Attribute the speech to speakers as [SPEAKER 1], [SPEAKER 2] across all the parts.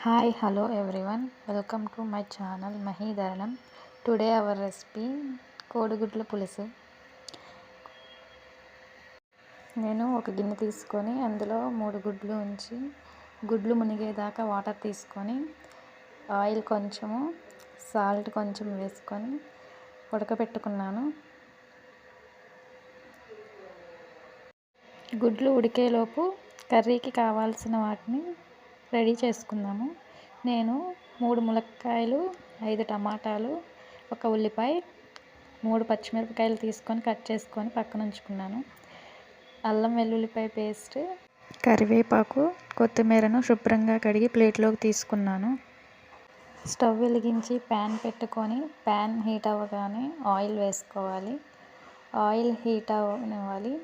[SPEAKER 1] Hi, hello everyone. Welcome to my channel Mahidharanam. Today our recipe కోడిగుడ్ల పులుసు. నేను ఒక గిన్నె తీసుకొని అందులో 3 గుడ్లు ఉంచి గుడ్లు మునిగేదాకా వాటర్ తీసుకొని ఆయిల్ కొంచెము సాల్ట్ కొంచెం వేసుకొని ఉడకబెట్టుకున్నాను. గుడ్లు ఉడికేలోపు కర్రీకి కావాల్సిన వాటిని రెడీ చేసుకుందాము. నేను 3 ములక్కాయలు, 5 టమాటాలు, 1 ఉల్లిపాయ, 3 పచ్చిమిరపకాయలు తీసుకొని కట్ చేసుకొని పక్కన ఉంచుకున్నాను. అల్లం వెల్లుల్లిపాయ పేస్ట్, కరివేపాకు, కొత్తిమీరను శుభ్రంగా కడిగి ప్లేట్లోకి తీసుకున్నాను. స్టవ్ వెలిగించి ప్యాన్ పెట్టుకొని ప్యాన్ హీట్ అవ్వగానే ఆయిల్ వేసుకోవాలి. ఆయిల్ హీట్ అవ్వనివ్వాలి.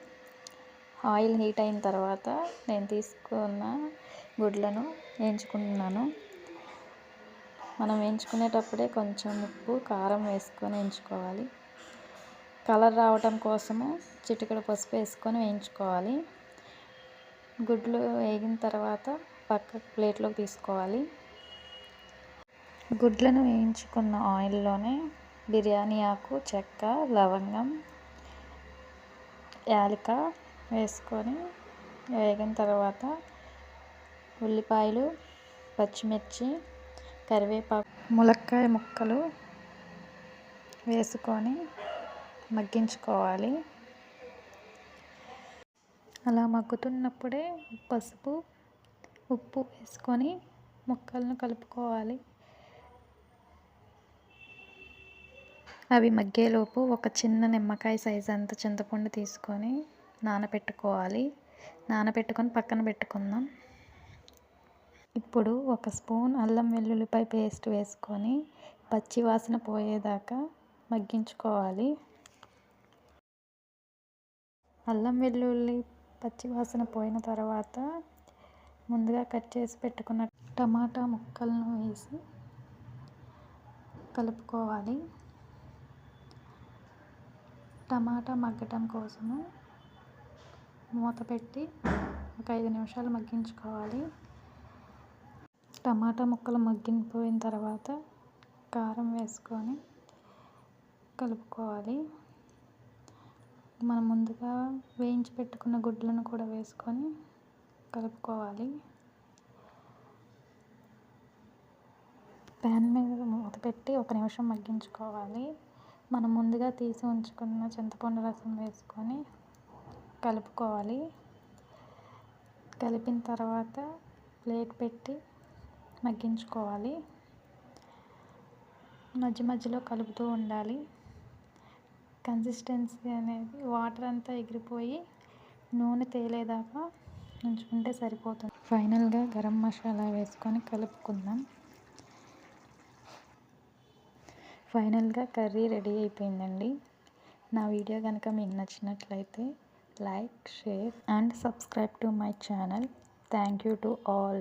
[SPEAKER 1] ఆయిల్ హీట్ అయిన తర్వాత నేను తీసుకున్న గుడ్లను వేయించుకుంటున్నాను. మనం వేయించుకునేటప్పుడే కొంచెం ఉప్పు, కారం వేసుకొని వేయించుకోవాలి. కలర్ రావటం కోసము చిటికెడు పసుపు వేసుకొని వేయించుకోవాలి. గుడ్లు వేగిన తర్వాత పక్క ప్లేట్లోకి తీసుకోవాలి. గుడ్లను వేయించుకున్న ఆయిల్లోనే బిర్యానీ ఆకు, చెక్క, లవంగం, యాలక వేసుకొని వేగిన తర్వాత ఉల్లిపాయలు, పచ్చిమిర్చి, కరివేపాకు, ములక్కాయ ముక్కలు వేసుకొని మగ్గించుకోవాలి. అలా మగ్గుతున్నప్పుడే పసుపు, ఉప్పు వేసుకొని ముక్కలను కలుపుకోవాలి. అవి మగ్గేలోపు ఒక చిన్న నిమ్మకాయ సైజు అంత చింతపండు తీసుకొని నానబెట్టుకొని పక్కన పెట్టుకుందాం. ఇప్పుడు 1 స్పూన్ అల్లం వెల్లుల్లిపాయ పేస్ట్ వేసుకొని పచ్చి వాసన పోయేదాకా మగ్గించుకోవాలి. అల్లం వెల్లుల్లి పచ్చి వాసన పోయిన తర్వాత ముందుగా కట్ చేసి పెట్టుకున్న టమాటా ముక్కలను వేసి కలుపుకోవాలి. టమాటా మగ్గటం కోసము మూత పెట్టి ఒక 5 నిమిషాలు మగ్గించుకోవాలి. టమాటా ముక్కలు మగ్గిపోయిన తర్వాత కారం వేసుకొని కలుపుకోవాలి. మనం ముందుగా వేయించి పెట్టుకున్న గుడ్లను కూడా వేసుకొని కలుపుకోవాలి. ప్యాన్ మీద మూత పెట్టి 1 నిమిషం మగ్గించుకోవాలి. మనం ముందుగా తీసి ఉంచుకున్న చింతపండు రసం వేసుకొని కలుపుకోవాలి. కలిపిన తర్వాత ప్లేట్ పెట్టి మగ్గించుకోవాలి. మధ్య మధ్యలో కలుపుతూ ఉండాలి. కన్సిస్టెన్సీ అనేది వాటర్ అంతా ఎగిరిపోయి నూనె తేలేదాకా ఉంచుకుంటే సరిపోతుంది. ఫైనల్గా గరం మసాలా వేసుకొని కలుపుకుందాం. ఫైనల్గా కర్రీ రెడీ అయిపోయిందండి. నా వీడియో కనుక మీకు నచ్చినట్లయితే like, share and subscribe to my channel. Thank you to all.